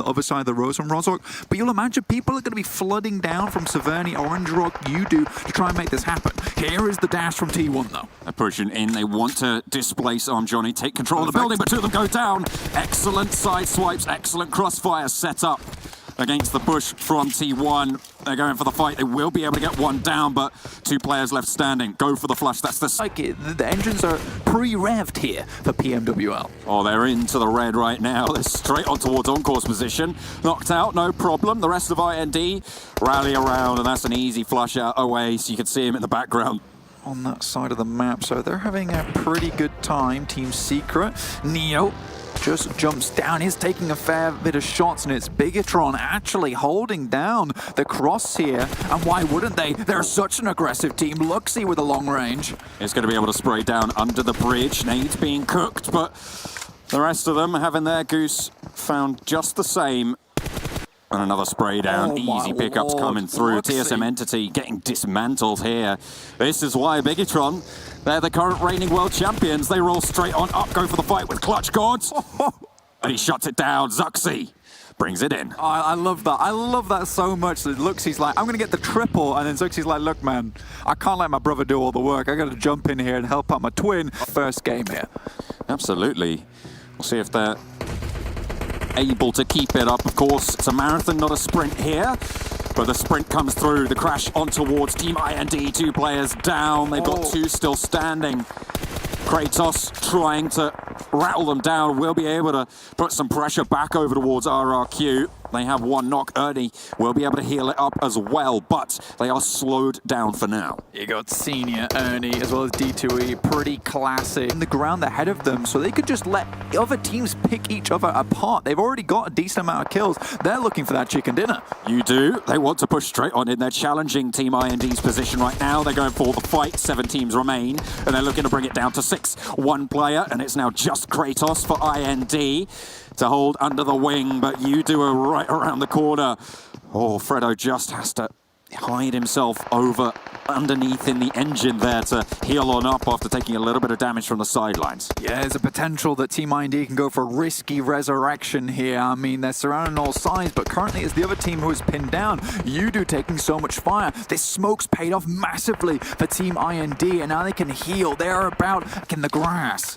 other side of the road from Rozhok. But you'll imagine people are going to be flooding down from Severny, Orange Rock, Udo to try and make this happen. Here is the dash from T1 though. They're pushing in. They want to displace on Johnny, take control of the building, but two of them go down. Excellent side swipes, excellent crossfire set up against the bush from T1. They're going for the fight. They will be able to get one down, but two players left standing. Go for the flush. That's the... Like the engines are pre-revved here for PMWL. Oh, they're into the red right now. They're straight on towards on-course position. Knocked out, no problem. The rest of IND rally around, and that's an easy flush out away, so you can see him in the background. On that side of the map, so they're having a pretty good time. Team Secret. Neo just jumps down. He's taking a fair bit of shots, and it's Bigatron actually holding down the cross here. And why wouldn't they? They're such an aggressive team. Luxy with a long range. It's going to be able to spray down under the bridge. Nade's being cooked, but the rest of them having their goose found just the same. And another spray down. Easy pickups coming through. TSM Entity getting dismantled here. This is why Bigatron, they're the current reigning world champions. They roll straight on up, go for the fight with clutch gods. And he shuts it down. Zuxi brings it in. I love that. I love that so much. Luxy's like, I'm going to get the triple. And then Zuxi's like, look, man, I can't let my brother do all the work. I got to jump in here and help out my twin. First game here. Absolutely. We'll see if they're able to keep it up. Of course, it's a marathon, not a sprint here. But the sprint comes through. The crash on towards Team IND. Two players down. They've got two still standing. Kratos trying to rattle them down. Will be able to put some pressure back over towards RRQ. They have one knock. Ernie will be able to heal it up as well, but they are slowed down for now. You got Senior, Ernie, as well as D2E. Pretty classic. In the ground ahead of them, so they could just let other teams pick each other apart. They've already got a decent amount of kills. They're looking for that chicken dinner. You do. They want to push straight on in. They're challenging Team IND's position right now. They're going for the fight. 7 teams remain, and they're looking to bring it down to 6. One player, and it's now just Kratos for IND to hold under the wing, but you do a right around the corner. Oh, Fredo just has to hide himself over underneath in the engine there to heal on up after taking a little bit of damage from the sidelines. Yeah, there's a potential that Team IND can go for risky resurrection here. I mean, they're surrounding all sides, but currently it's the other team who is pinned down. Yudu taking so much fire. This smoke's paid off massively for Team IND, and now they can heal. They're about in the grass.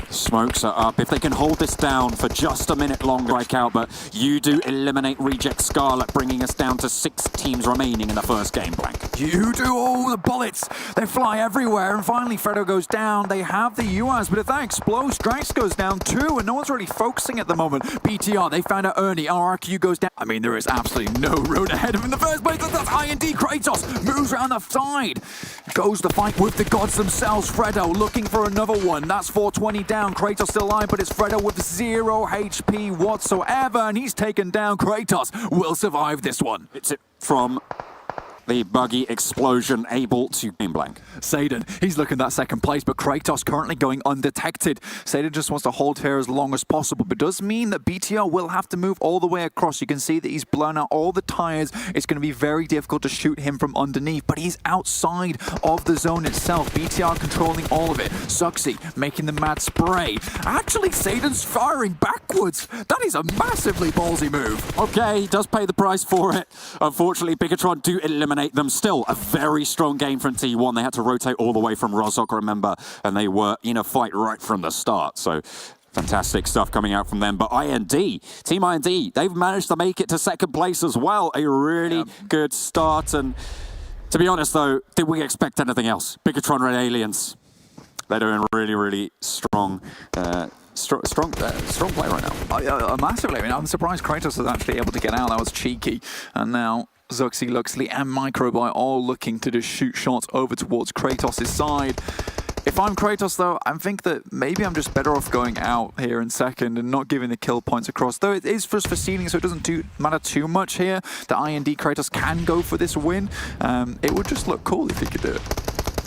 Smokes are up. If they can hold this down for just a minute longer, strike out, but you do eliminate Reject Scarlet, bringing us down to 6 teams remaining in the first game blank. You do all the bullets. They fly everywhere, and finally Fredo goes down. They have the UAS, but if that explodes, Drax goes down too, and no one's really focusing at the moment. BTR, they found out Ernie. RRQ goes down. I mean, there is absolutely no road ahead of him in the first place. That's IND. Kratos moves around the side. Goes to fight with the gods themselves. Fredo looking for another one. That's 420 down. Kratos still alive, but it's Fredo with 0 HP whatsoever, and he's taken down. Kratos will survive this one. It's it from the buggy explosion, able to game blank. Satan, he's looking at that second place, but Kratos currently going undetected. Satan just wants to hold here as long as possible, but does mean that BTR will have to move all the way across. You can see that he's blown out all the tires. It's going to be very difficult to shoot him from underneath, but he's outside of the zone itself. BTR controlling all of it. Zuxi making the mad spray. Actually, Satan's firing backwards. That is a massively ballsy move. Okay, he does pay the price for it. Unfortunately, Bigatron do eliminate them. Still a very strong game from T1. They had to rotate all the way from Rozhok, remember, and they were in a fight right from the start. So fantastic stuff coming out from them. But Team IND, they've managed to make it to second place as well. A really good start. And to be honest, though, did we expect anything else? Bigatron Red Aliens, they're doing really, really strong. Strong play right now. Massively. I mean, I'm surprised Kratos was actually able to get out. That was cheeky. And now Zuxi, Luxley, and Microbyte all looking to just shoot shots over towards Kratos' side. If I'm Kratos, though, I think that maybe I'm just better off going out here in second and not giving the kill points across. Though it is just for seeding, so it doesn't matter too much here. The IND Kratos can go for this win. It would just look cool if he could do it.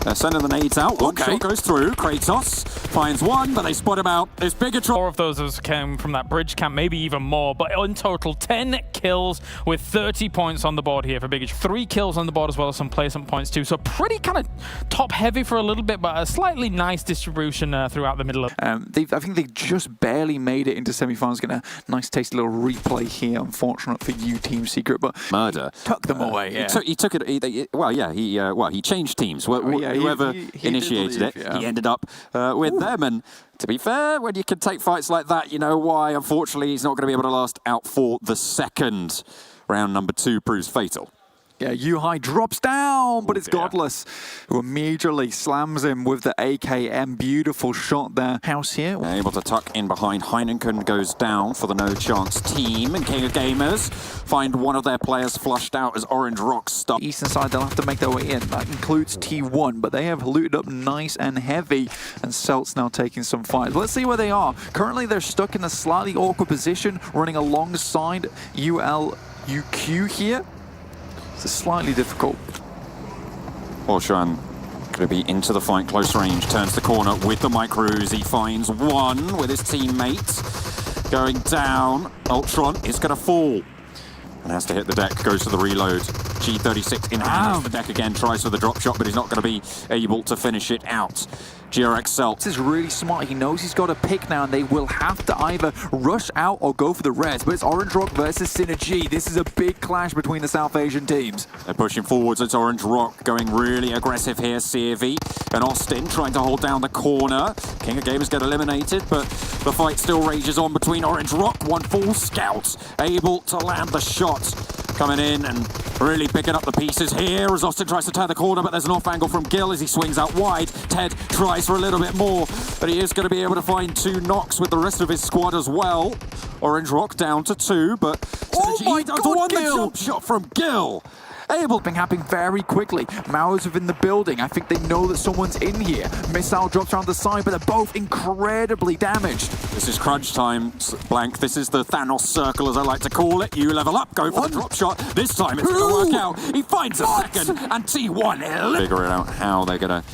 They're sending the nades out. One shot goes through. Kratos finds one, but they spot him out. It's Bigatron. 4 of those came from that bridge camp, maybe even more. But in total, 10 kills with 30 points on the board here for Bigatron. 3 kills on the board as well as some placement points too. So pretty kind of top heavy for a little bit, but a slightly nice distribution throughout the middle of. I think they just barely made it into semi-finals. Get a nice tasty little replay here. Unfortunate for you, Team Secret, but Murder tuck them away. Yeah. He took it. He changed teams. Whoever initiated it, he ended up with them. And to be fair, when you can take fights like that, you know why. Unfortunately, he's not going to be able to last out for the second. Round number 2 proves fatal. Yeah, Yuhai drops down, but it's Godless who immediately slams him with the AKM. Beautiful shot there. House here. Able to tuck in behind. Heineken goes down for the no chance team. And King of Gamers find one of their players flushed out as Orange Rock stop. Eastern side, they'll have to make their way in. That includes T1, but they have looted up nice and heavy. And Celtz now taking some fights. Let's see where they are. Currently, they're stuck in a slightly awkward position, running alongside UQ here. It's slightly difficult. Orshan going to be into the fight, close range, turns the corner with the micros. He finds one with his teammates. Going down, Ultron is going to fall. And has to hit the deck, goes to the reload. G36 in hand, the deck again, tries for the drop shot, but he's not going to be able to finish it out. GRX Celtz. This is really smart. He knows he's got a pick now, and they will have to either rush out or go for the res. But it's Orange Rock versus Synergy. This is a big clash between the South Asian teams. They're pushing forwards. It's Orange Rock going really aggressive here. Seervi and Austin trying to hold down the corner. King of Gamers get eliminated, but the fight still rages on between Orange Rock. One full Scout able to land the shot. Coming in and really picking up the pieces here as Austin tries to turn the corner, but there's an off angle from Gil as he swings out wide. Ted tries for a little bit more, but he is going to be able to find 2 knocks with the rest of his squad as well. Orange Rock down to 2, but my God, one jump shot from Gil. Able to happen very quickly. Mauer's within the building. I think they know that someone's in here. Missile drops around the side, but they're both incredibly damaged. This is crunch time, Blank. This is the Thanos circle, as I like to call it. You level up, go for the drop shot. This time it's going to work out. He finds a second, and T1 figuring out how they're going to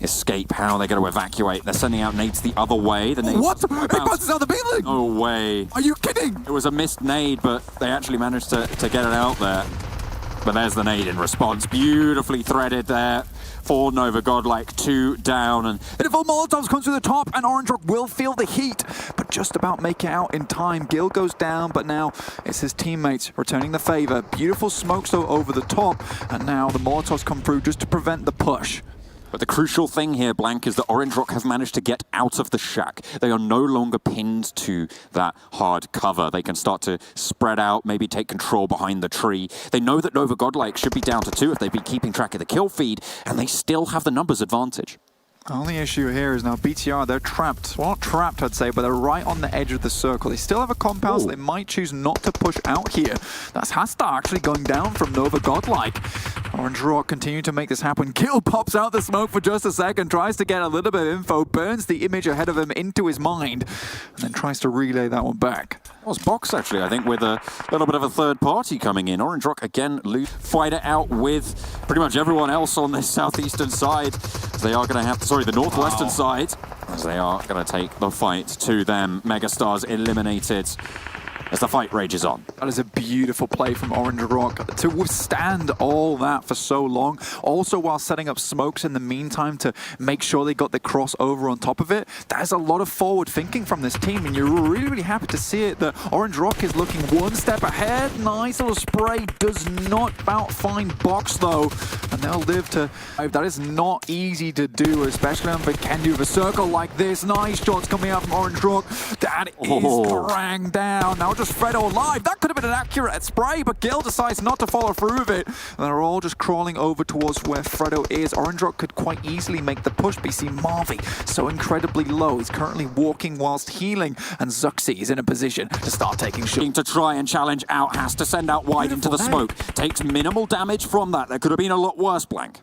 escape, how they're going to evacuate. They're sending out nades the other way. The nades What? It bounces out the building! No way. Are you kidding? It was a missed nade, but they actually managed to get it out there. But there's the nade in response. Beautifully threaded there for Nova Godlike. 2 down. And Beautiful Molotovs comes to the top, and Orange Rock will feel the heat, but just about make it out in time. Gil goes down, but now it's his teammates returning the favor. Beautiful smokes though over the top, and now the Molotovs come through just to prevent the push. But the crucial thing here, Blank, is that Orange Rock have managed to get out of the shack. They are no longer pinned to that hard cover. They can start to spread out, maybe take control behind the tree. They know that Nova Godlike should be down to 2 if they've been keeping track of the kill feed, and they still have the numbers advantage. The only issue here is now BTR, they're trapped. Well, not trapped, I'd say, but they're right on the edge of the circle. They still have a compound, so they might choose not to push out here. That's Hasta actually going down from Nova Godlike. Orange Rock continue to make this happen. Gil pops out the smoke for just a second, tries to get a little bit of info, burns the image ahead of him into his mind, and then tries to relay that one back. It was Box, actually, I think, with a little bit of a third party coming in. Orange Rock, again, fight it out with pretty much everyone else on this southeastern side. They are going to have to, the northwestern side, as they are going to take the fight to them. Megastars eliminated as the fight rages on. That is a beautiful play from Orange Rock to withstand all that for so long. Also, while setting up smokes in the meantime to make sure they got the crossover on top of it. That is a lot of forward thinking from this team, and you're really, really happy to see it. The Orange Rock is looking one step ahead. Nice little spray. Does not find Box, though, and they'll live to... That is not easy to do, especially on Vikendi with a circle like this. Nice shots coming out from Orange Rock. That is rang down. Now just Fredo alive. That could have been an accurate spray, but Gil decides not to follow through with it. And they're all just crawling over towards where Fredo is. Orange Rock could quite easily make the push, but you see Marvi so incredibly low. He's currently walking whilst healing, and Zuxi is in a position to start taking shots. To try and challenge out, has to send out wide into the smoke. Takes minimal damage from that. That could have been a lot worse, Blank.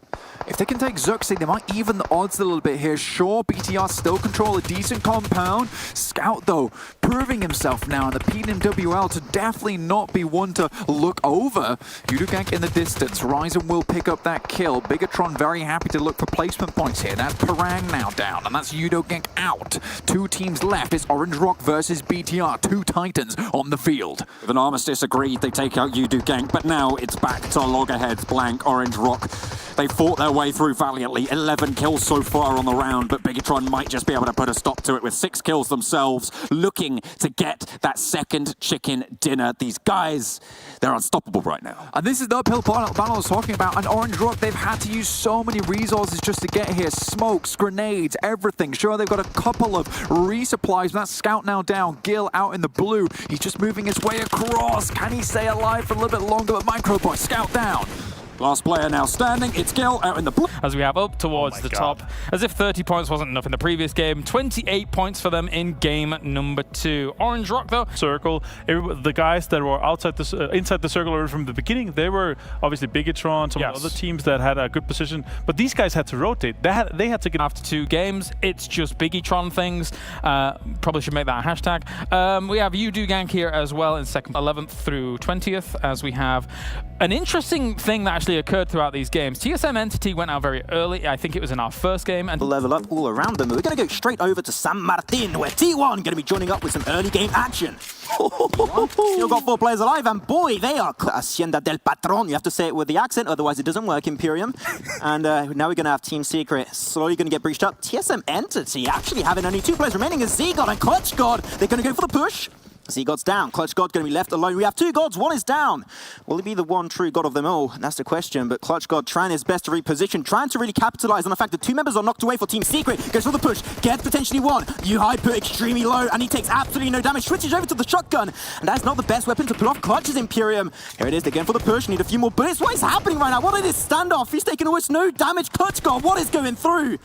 If they can take Zuxi, they might even the odds a little bit here. Sure, BTR still control a decent compound. Scout, though, proving himself now in the Pmwl to definitely not be one to look over. Udugank in the distance. Ryzen will pick up that kill. Bigatron very happy to look for placement points here. That's Perang now down, and that's Udugank out. Two teams left. It's Orange Rock versus BTR. Two Titans on the field. With an armistice agreed, they take out Udugank, but now it's back to loggerheads, blank, Orange Rock. They fought their way through valiantly. 11 kills so far on the round, but Bigatron might just be able to put a stop to it with 6 kills themselves, looking to get that second chicken dinner. These guys, they're unstoppable right now. And this is the uphill battle I was talking about. And Orange Rock, they've had to use so many resources just to get here. Smokes, grenades, everything. Sure, they've got a couple of resupplies. That Scout now down. Gil out in the blue. He's just moving his way across. Can he stay alive for a little bit longer? But Microboy, Scout down. Last player now standing, it's Gil out in the blue. As we have up towards the top, as if 30 points wasn't enough in the previous game, 28 points for them in game number 2. Orange Rock though. Circle, the guys that were outside the inside the circle from the beginning, they were obviously Bigatron, some of the other teams that had a good position, but these guys had to rotate. They had to get After 2 games, it's just Bigatron things. Probably should make that a hashtag. We have Udugank here as well in second, 11th through 20th, as we have an interesting thing that actually occurred throughout these games. TSM Entity went out very early. I think it was in our first game. And level up all around them. We're going to go straight over to San Martin, where T1 going to be joining up with some early game action. Still got 4 players alive, and boy, they are Hacienda del Patron. You have to say it with the accent, otherwise it doesn't work, Imperium. And now we're going to have Team Secret slowly going to get breached up. TSM Entity actually having only 2 players remaining as Z-God and Clutch God. They're going to go for the push. Z-God's down. Clutch God going to be left alone. We have 2 gods. One is down. Will he be the one true god of them all? That's the question. But Clutch God trying his best to reposition, trying to really capitalize on the fact that 2 members are knocked away for Team Secret. Goes for the push. Gets potentially 1. U-High put extremely low, and he takes absolutely no damage. Switches over to the shotgun, and that's not the best weapon to pull off Clutch's Imperium. Here it is. They're going for the push. Need a few more bullets. What is happening right now? What is this standoff? He's taking almost no damage. Clutch God, what is going through?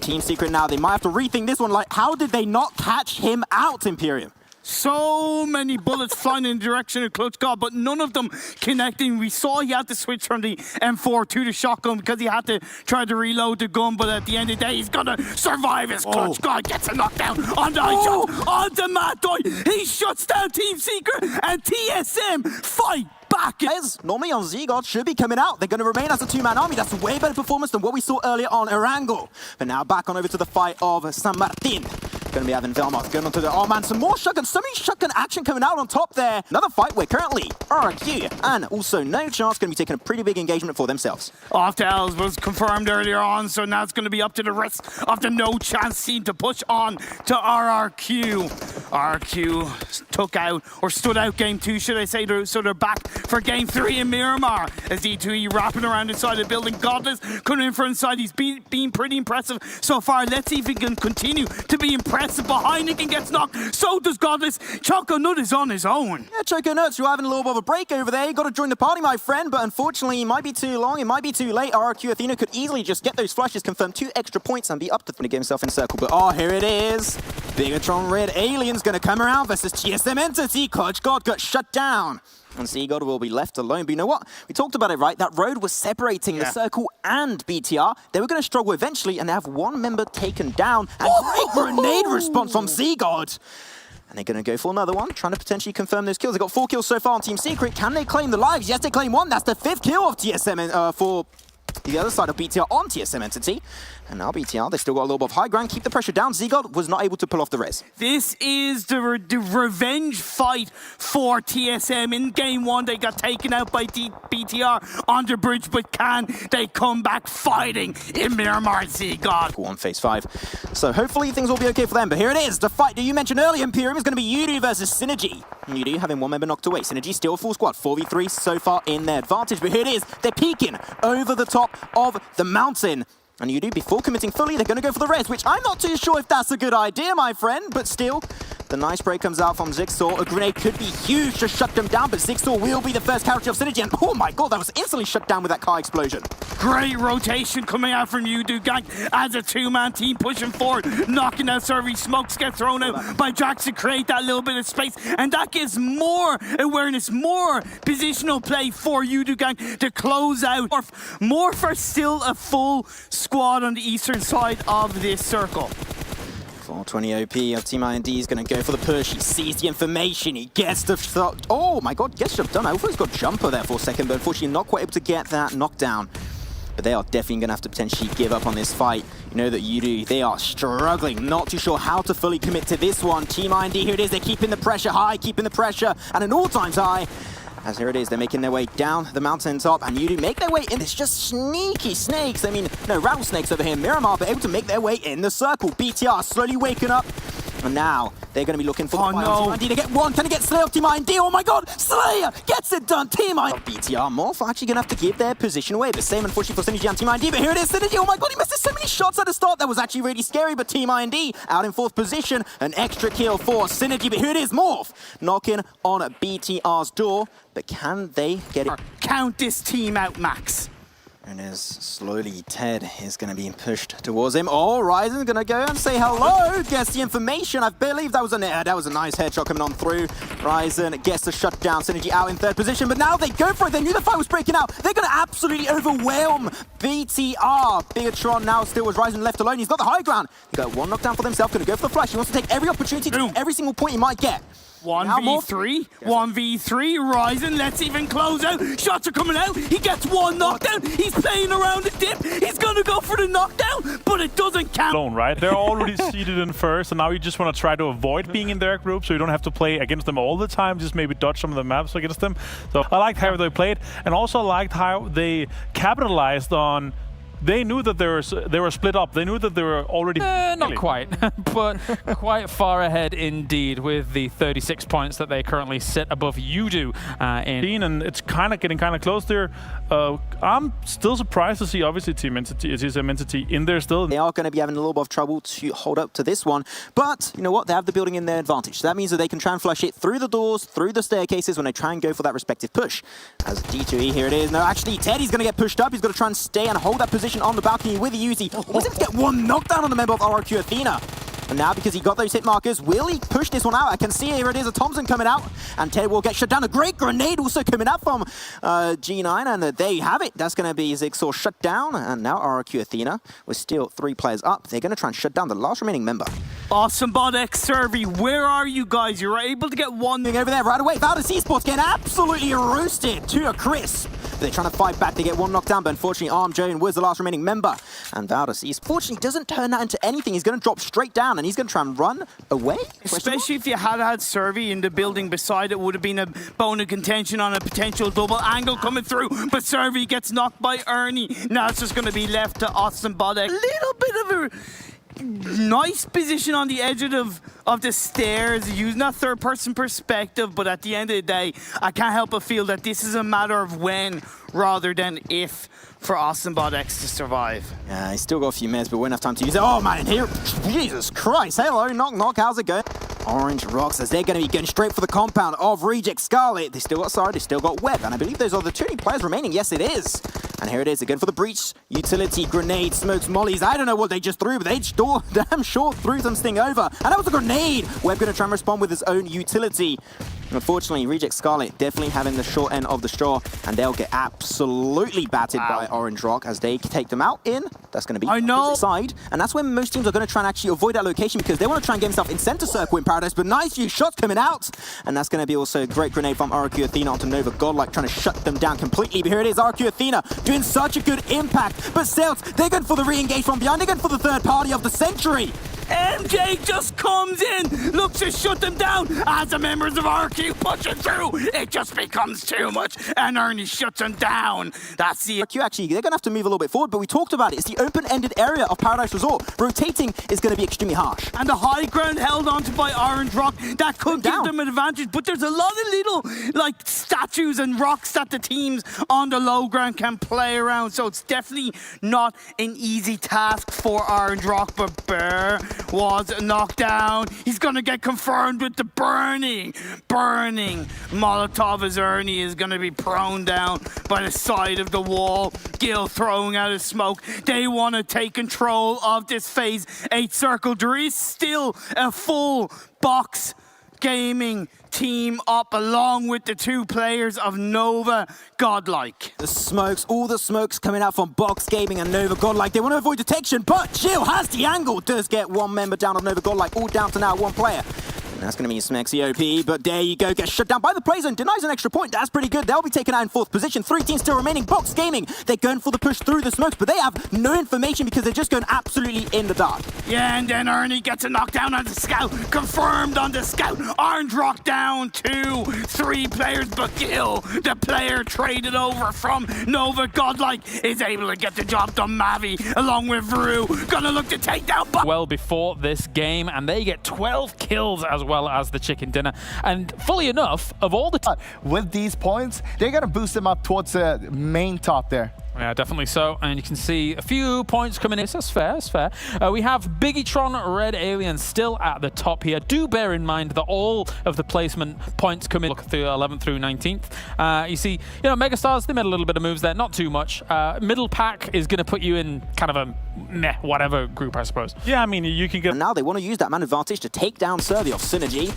Team Secret now. They might have to rethink this one. Like, how did they not catch him out, Imperium? So many bullets flying in the direction of Clutch God, but none of them connecting. We saw he had to switch from the M4 to the shotgun because he had to try to reload the gun, but at the end of the day, he's gonna survive as Clutch God gets a knockdown on the shot onto Matoy. He shuts down Team Secret, and TSM fight back. Normally on Z-God should be coming out. They're going to remain as a 2-man army. That's a way better performance than what we saw earlier on Erangel. But now back on over to the fight of San Martin. Going to be having Velmoth going on to the... Oh man, some more shotgun. So many shotgun action coming out on top there. Another fight where currently RRQ and also No Chance going to be taking a pretty big engagement for themselves. Off to L's was confirmed earlier on, so now it's going to be up to the rest of the No Chance team to push on to RRQ. RRQ took out, or stood out game 2, should I say, so they're back for game 3 in Miramar. As D2E wrapping around inside the building. Godless coming in from inside. He's been pretty impressive so far. Let's see if he can continue to be impressive. Behind Nick and gets knocked. So does Godless. Choco Nut is on his own. Yeah, Choco Nuts, you're having a little bit of a break over there. You got to join the party, my friend, but unfortunately, it might be too long. It might be too late. RRQ Athena could easily just get those flushes, confirm 2 extra points, and be up to get himself in circle. But oh, here it is. Bigatron Red Alien's going to come around versus TSM Entity. Clutch God got shut down. And Z-God will be left alone. But you know what? We talked about it, right? That road was separating the Circle and BTR. They were going to struggle eventually, and they have 1 member taken down. And great grenade response from Z-God. And they're going to go for another one, trying to potentially confirm those kills. They've got 4 kills so far on Team Secret. Can they claim the lives? Yes, they claim 1. That's the 5th kill of TSM for the other side of BTR on TSM Entity. And now BTR, they still got a little bit of high ground, keep the pressure down. Z-God was not able to pull off the res. This is the revenge fight for TSM. In game 1, they got taken out by BTR on the bridge, but can they come back fighting in Miramar? Z-God. On phase 5. So hopefully things will be okay for them. But here it is, the fight that you mentioned earlier, Imperium, is going to be Yudu versus Synergy. Yudu having 1 member knocked away. Synergy still full squad, 4v3 so far in their advantage. But here it is, they're peeking over the top of the mountain. And Yudu, before committing fully, they're going to go for the res, which I'm not too sure if that's a good idea, my friend. But still, the nice spray comes out from Zigsaw. A grenade could be huge to shut them down, but Zigsaw will be the first character of Synergy. And oh my god, that was instantly shut down with that car explosion. Great rotation coming out from Udugank as a 2-man team pushing forward, knocking out Survey. Smokes get thrown out by Jax to create that little bit of space, and that gives more awareness, more positional play for Udugank to close out. Morph are still a full squad on the eastern side of this circle. 420 OP of Team IND is going to go for the push. He sees the information. He gets the shot. Oh my god, gets shot done. I thought he's got jumper there for a second, but unfortunately not quite able to get that knockdown. But they are definitely going to have to potentially give up on this fight. You know that you do. They are struggling, not too sure how to fully commit to this one. Team IND, here it is. They're keeping the pressure high, keeping the pressure at an all-times high. As here it is, they're making their way down the mountaintop, and Yudu make their way in. It's just sneaky snakes. I mean, no, rattlesnakes over here. Miramar, but able to make their way in the circle. BTR slowly waking up. And now they're going to be looking for the final. Team IND to get one. Can he get Slayer off Team IND? Oh my god! Slayer gets it done! Team IND. BTR, Morph actually going to have to give their position away. The same, unfortunately, for Synergy and Team IND. But here it is, Synergy. Oh my god, he missed so many shots at the start. That was actually really scary. But Team IND out in 4th position. An extra kill for Synergy. But here it is, Morph knocking on BTR's door. But can they get it? Count this team out, Max. And as slowly Ted is going to be pushed towards him. Oh, Ryzen's going to go and say hello. Gets the information. I believe that was a nice headshot coming on through. Ryzen gets the shutdown. Synergy out in 3rd position. But now they go for it. They knew the fight was breaking out. They're going to absolutely overwhelm BTR. Bigatron now still with Ryzen left alone. He's got the high ground. He got one knockdown for themselves. Going to go for the flash. He wants to take every opportunity to every single point he might get. 1v3, 1v3, Ryzen, let's even close out. Shots are coming out, he gets one knockdown, he's playing around the dip, he's gonna go for the knockdown, but it doesn't count. Alone, right? They're already seated in 1st, and now you just want to try to avoid being in their group so you don't have to play against them all the time, just maybe dodge some of the maps against them. So I liked how they played, and also liked how they capitalized on. They knew that they were split up. They knew that they were already... Not quite, but quite far ahead indeed with the 36 points that they currently sit above Yudu in. And it's getting kind of close there. I'm still surprised to see, obviously, Team Entity, TSM Entity in there still. They are going to be having a little bit of trouble to hold up to this one. But, you know what? They have the building in their advantage. So that means that they can try and flush it through the doors, through the staircases when they try and go for that respective push. As D2E, here it is. No, actually, Teddy's going to get pushed up. He's got to try and stay and hold that position on the balcony with the Uzi. Was able to get one knockdown on the member of RRQ Athena. And now, because he got those hit markers, will he push this one out? I can see here it is, a Thompson coming out, and Ted will get shut down. A great grenade also coming out from G9, and there you have it. That's going to be Zigsaw shut down, and now RRQ Athena, we're still 3 players up. They're going to try and shut down the last remaining member. Awesome Bot X Survey, where are you guys? You're able to get one over there right away. Valdez Esports getting absolutely roasted to a crisp. They're trying to fight back. They get one knockdown, but unfortunately, Arm Joan was the last remaining member. And Valdez Esports, fortunately, doesn't turn that into anything. He's going to drop straight down, and he's going to try and run away. Especially if you had Survey in the building beside it, would have been a bone of contention on a potential double angle coming through. But Survey gets knocked by Ernie. Now it's just going to be left to Austin Bodek. A little bit of a nice position on the edge of the stairs, using that third-person perspective, but at the end of the day, I can't help but feel that this is a matter of when rather than if for Austin Bodex to survive. Yeah, he's still got a few minutes, but we won't have time to use it. Oh man, here, Jesus Christ, hello, knock knock, how's it going? Orange Rocks, as they're going to be going straight for the compound of Reject Scarlet. They still got Sard, they still got Web, and I believe those are the 2 only players remaining. Yes, it is. And here it is again for the breach. Utility, grenade, smokes, mollies. I don't know what they just threw, but they damn sure threw something over. And that was a grenade. Web going to try and respond with his own utility. Unfortunately, Reject Scarlet definitely having the short end of the straw, and they'll get absolutely battered by Orange Rock as they take them out in. That's going to be opposite side, and that's when most teams are going to try and actually avoid that location because they want to try and get himself in center circle in Paradise, but nice few shots coming out, and that's going to be also a great grenade from RQ Athena onto Nova Godlike, trying to shut them down completely. But here it is, RQ Athena doing such a good impact, but Celtz, they're going for the re-engage from behind, they're going for the third party of the century. MJ just comes in, looks to shut them down as the members of RQ pushing through. It just becomes too much, and Ernie shuts them down. That's the RQ actually, they're going to have to move a little bit forward, but we talked about it. It's the open-ended area of Paradise Resort. Rotating is going to be extremely harsh. And the high ground held onto by Orange Rock, that could give them an advantage, but there's a lot of little, like, statues and rocks that the teams on the low ground can play around, so it's definitely not an easy task for Orange Rock, but Bear was knocked down. He's gonna get confirmed with the burning Molotov as Ernie is gonna be prone down by the side of the wall. Gil throwing out his smoke. They want to take control of this phase 8 circle. There is still a full box gaming team up along with the two players of Nova Godlike. The smokes, all the smokes coming out from Box Gaming and Nova Godlike. They want to avoid detection, but Jill has the angle. Does get one member down of Nova Godlike, all down to now one player. And that's going to be Smexy OP, but there you go. Gets shut down by the play zone. Denies an extra point. That's pretty good. They'll be taken out in 4th position. 3 teams still remaining. Box Gaming, they're going for the push through the smokes, but they have no information because they're just going absolutely in the dark. Yeah, and then Ernie gets a knockdown on the scout. Confirmed on the scout. Orange rock down 2, 3 players, but Gil, the player traded over from Nova Godlike, is able to get the job done. Mavi, along with Vru, gonna look to take down. Well before this game, and they get 12 kills as well as the chicken dinner. And fully enough, of all the with these points, they're gonna boost them up towards the main top there. Yeah, definitely so. And you can see a few points coming in. That's fair, that's fair. We have Biggitron, Red Alien still at the top here. Do bear in mind that all of the placement points come in. Look through 11th through 19th. You see, Megastars, they made a little bit of moves there, not too much. Middle pack is going to put you in kind of a meh, whatever group, I suppose. Yeah, I mean, you can get... And now they want to use that man advantage to take down Survey off Synergy.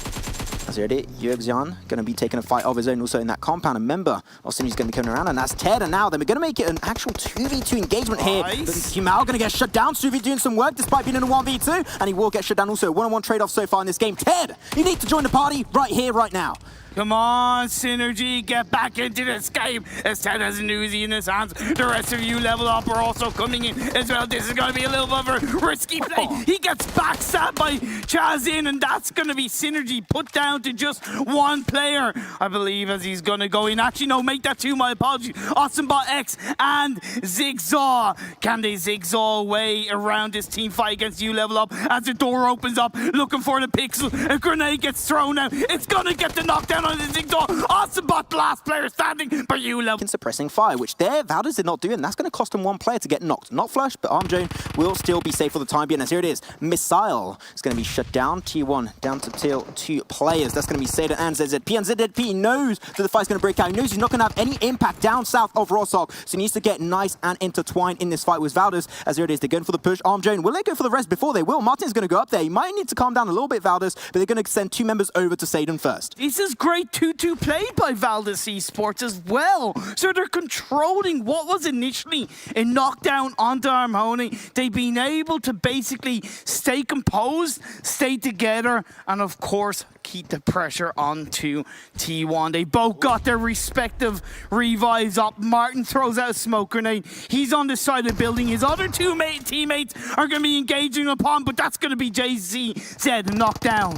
As you heard it, Yuexan going to be taking a fight of his own also in that compound. A member of Synergy's going to be coming around, and that's Ted. And now they're going to make it an actual 2v2 engagement here. Pmwl going to get shut down. Suvi doing some work despite being in a 1v2, and he will get shut down also. One-on-one trade-off so far in this game. Ted, you need to join the party right here, right now. Come on, Synergy, get back into this game. As Ted has an Uzi in his hands. The rest of you level up are also coming in as well. This is going to be a little bit of a risky play. He gets backstabbed by Chazin, and that's going to be Synergy put down to just one player, I believe, as he's going to go in. Actually, no, make that 2, my apologies. AwesomeBot X and Zigzaw. Can they Zigzaw away around this team fight against you level up as the door opens up, looking for the pixel. A grenade gets thrown out. It's going to get the knockdown on the Zigzaw. AwesomeBot, last player standing, but you level. Suppressing fire, which there, Valdez did not do, and that's going to cost him one player to get knocked. Not flush, but Armjone will still be safe for the time being, as here it is. Missile is going to be shut down. T1 down to Tier 2 players. That's going to be Seda and ZZP, and ZZP knows that the fight's going to break out. He knows he's not going to have any impact down south of Rossok, so he needs to get nice and intertwined in this fight with Valdez, as here it is. They're going for the push. Armjone, will they go for the rest before they will? Martin's going to go up there. He might need to calm down a little bit, Valdez, but they're going to send 2 members over to Satan first. This is great 2-2 play by Valdez Esports as well. So they're controlling what was initially a knockdown onto Harmony. They've been able to basically stay composed, stay together, and of course, keep the pressure onto T1. They both got their respective revives up. Martin throws out a smoke grenade. He's on the side of the building. His other 2 teammates are going to be engaging upon, but that's going to be JZ knocked down.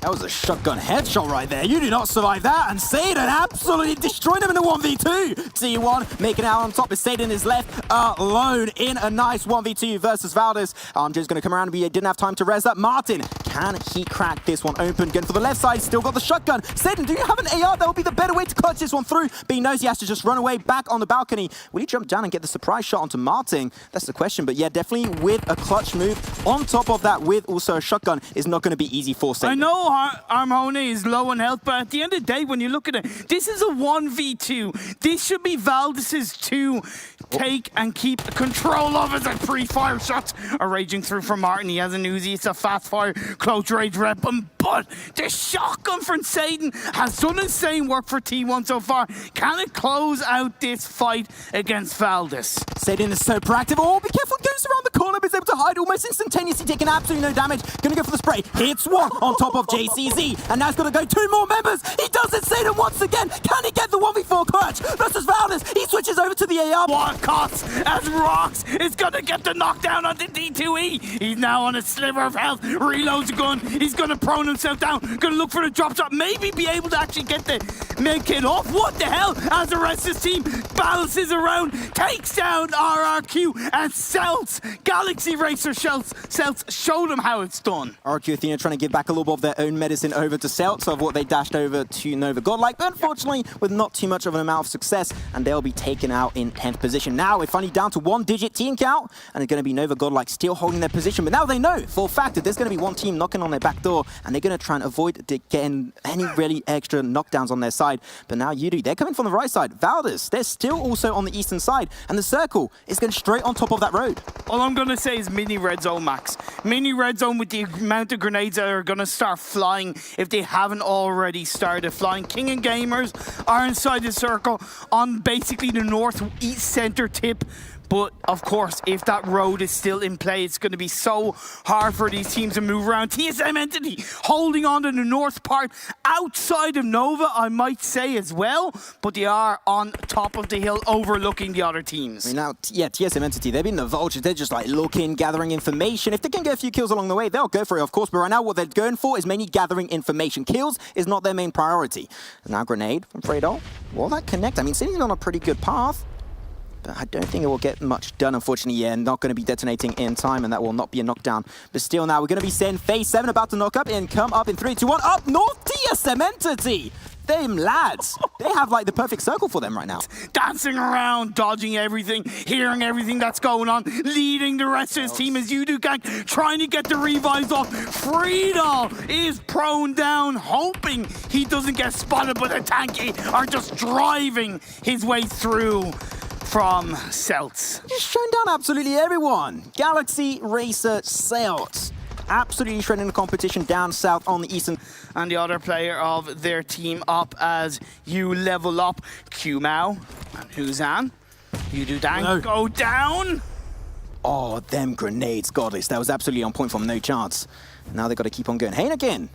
That was a shotgun headshot right there. You do not survive that. And Satan absolutely destroyed him in a 1v2. T1 making it out on top as Satan is left alone in a nice 1v2 versus Valdez. Just going to come around and he didn't have time to res that. Martin, can he crack this one open? Going for the left side, still got the shotgun. Satan, do you have an AR? That would be the better way to clutch this one through. But he knows he has to just run away back on the balcony. Will he jump down and get the surprise shot onto Martin? That's the question. But yeah, definitely with a clutch move on top of that with also a shotgun is not going to be easy for Satan. I know Harmony is low on health, but at the end of the day, when you look at it, this is a 1v2. This should be Valdez's to take and keep control of as a pre-fire shots are raging through from Martin. He has an Uzi. It's a fast fire, close range weapon, but the shotgun from Satan has done insane work for T1 so far. Can it close out this fight against Valdez? Satan is so proactive. Oh, be careful. Goes around the corner, but is able to hide almost instantaneously, taking absolutely no damage. Gonna go for the spray. Hits one on top of JCZ, and now he's gonna go 2 more members. He does it, Satan, once again. Can he get the 1v4 clutch versus Valdez? He switches over to the AR. What cuts as Rocks is gonna get the knockdown on the D2E. He's now on a sliver of health. Reloads a gun. He's gonna prone himself down. Gonna look for the drop shot. Maybe be able to actually get the med kit off. What the hell? As the rest of his team balances around, takes down RRQ and Celtz. Galaxy Racer Celtz showed him how it's done. RRQ Athena trying to give back a little bit of their own medicine over to Celtz of what they dashed over to Nova Godlike, but unfortunately with not too much of an amount of success, and they'll be taken out in 10th position. Now we're finally down to 1-digit team count, and it's going to be Nova Godlike still holding their position, but now they know for a fact that there's going to be one team knocking on their back door, and they're going to try and avoid getting any really extra knockdowns on their side. But now Yudu, they're coming from the right side. Valdez, they're still still also on the eastern side, and the circle is going straight on top of that road. All I'm going to say is mini red zone, Max. Mini red zone with the amount of grenades that are going to start flying if they haven't already started flying. King and Gamers are inside the circle on basically the northeast center tip. But, of course, if that road is still in play, it's going to be so hard for these teams to move around. TSM Entity holding on to the north part outside of Nova, I might say as well. But they are on top of the hill overlooking the other teams. I mean, now, yeah, TSM Entity, they've been the vultures. They're just like looking, gathering information. If they can get a few kills along the way, they'll go for it, of course. But right now, what they're going for is mainly gathering information. Kills is not their main priority. Now, grenade from Fredo. Will that connect? I mean, City's on a pretty good path. But I don't think it will get much done, unfortunately. Yeah, not going to be detonating in time, and that will not be a knockdown. But still now, we're going to be seeing Phase 7 about to knock up and come up in 3, 2, 1. Up north, TSM Entity! Them lads, they have like the perfect circle for them right now. Dancing around, dodging everything, hearing everything that's going on, leading the rest of his team as Yudu Gang, trying to get the revives off. Friedel is prone down, hoping he doesn't get spotted, but the Tanky are just driving his way through from Celtz. Just shutting down absolutely everyone. Galaxy Racer Celtz. Absolutely shredding the competition down south on the eastern. And the other player of their team up as you level up. Pmwl and Huzan. Yudu Gang go down. Oh, them grenades, goddess. That was absolutely on point from no chance. Now they've got to keep on going. Hayne again.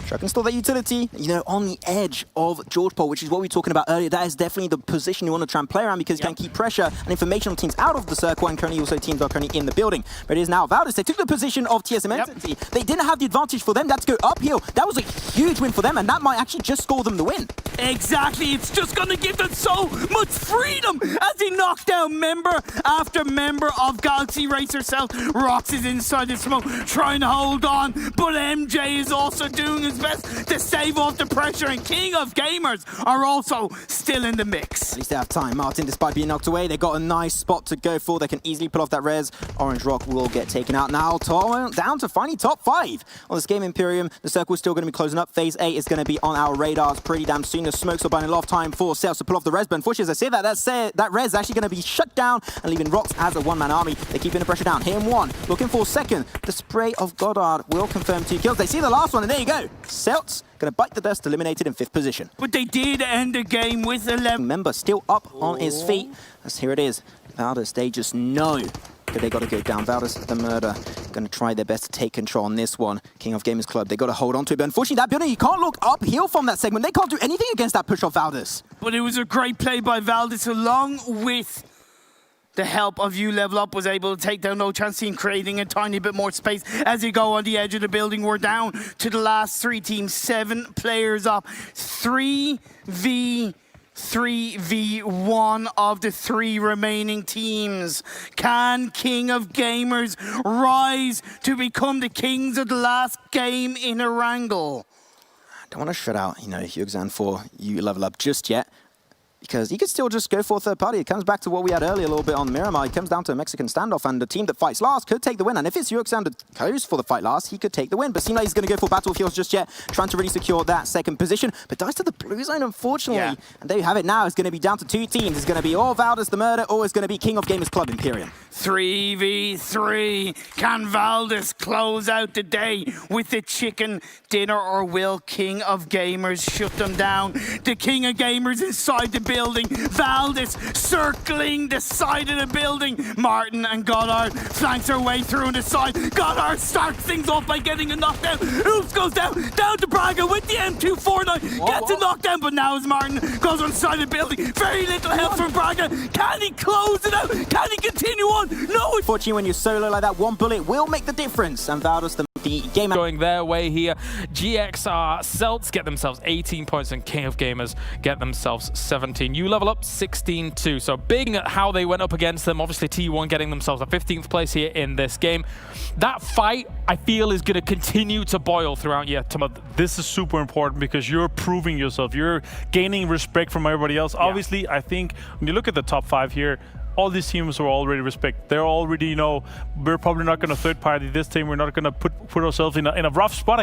Try to install that utility, you know, on the edge of George Pole, which is what we were talking about earlier. That is definitely the position you want to try and play around because you can keep pressure and information on teams out of the circle, and currently also teams are currently in the building. But it is now Valdez. They took the position of TSM Entity. They didn't have the advantage for them. They had to go uphill. That was a huge win for them, and that might actually just score them the win. Exactly. It's just going to give them so much freedom as they knock down member after member of Galaxy Racer Celtz. Rox is inside the smoke, trying to hold on, but MJ is also doing his best to save off the pressure, and King of Gamers are also still in the mix. At least they have time. Martin, despite being knocked away, they got a nice spot to go for. They can easily pull off that res. Orange Rock will get taken out now. Down to finally top 5 on this game. Imperium, the circle is still going to be closing up. Phase 8 is going to be on our radars pretty damn soon. The smokes are buying a lot of time for Celtz to pull off the res, but unfortunately, as I say that res is actually going to be shut down and leaving Rox as a one-man army. They're keeping the pressure down. Here in 1, looking for 2nd. The spray of Goddard will confirm 2 kills. They see the last one, and there you go. Celtz going to bite the dust, eliminated in 5th position. But they did end the game with 11. Member still up on his feet. As here it is. Valdez, they just know that they got to go down. Valdez, the murder, going to try their best to take control on this one. King of Gamers Club, they got to hold on to it. But unfortunately, that building, you can't look uphill from that segment. They can't do anything against that push of Valdez. But it was a great play by Valdez, along with the help of you level up, was able to take down No Chance Team, creating a tiny bit more space as you go on the edge of the building. We're down to the last 3 teams, 7 players up, 3v1 of the 3 remaining teams. Can King of Gamers rise to become the kings of the last game in Erangel? I don't want to shut out, you know, Hugzan for you level up just yet, because he could still just go for a third party. It comes back to what we had earlier a little bit on Miramar. It comes down to a Mexican standoff, and the team that fights last could take the win. And if it's Yuxan that goes for the fight last, he could take the win. But seems like he's going to go for battlefields just yet, trying to really secure that 2nd position. But dies to the blue zone, unfortunately. Yeah. And there you have it now. It's going to be down to 2 teams. It's going to be all Valdez the Murder, or it's going to be King of Gamers Club Imperium. 3v3. Can Valdez close out the day with the chicken dinner, or will King of Gamers shut them down? The King of Gamers inside the building. Valdez circling the side of the building. Martin and Goddard flanks their way through on the side. Goddard starts things off by getting a knockdown. Oops goes down to Braga with the M249. Gets a knockdown, but now as Martin goes on the side of the building, very little help from Braga. Can he close it out? Can he continue on? No! Unfortunately, when you're solo like that, one bullet will make the difference. And Valdez, the game going their way here. GXR Celtz get themselves 18 points, and King of Gamers get themselves 17. You level up 16-2. So big at how they went up against them. Obviously, T1 getting themselves a 15th place here in this game. That fight, I feel, is going to continue to boil throughout year. This is super important because you're proving yourself. You're gaining respect from everybody else. Yeah. Obviously, I think when you look at the top 5 here, all these teams are already respect. They're already, you know, we're probably not going to third party this team. We're not going to put ourselves in a rough spot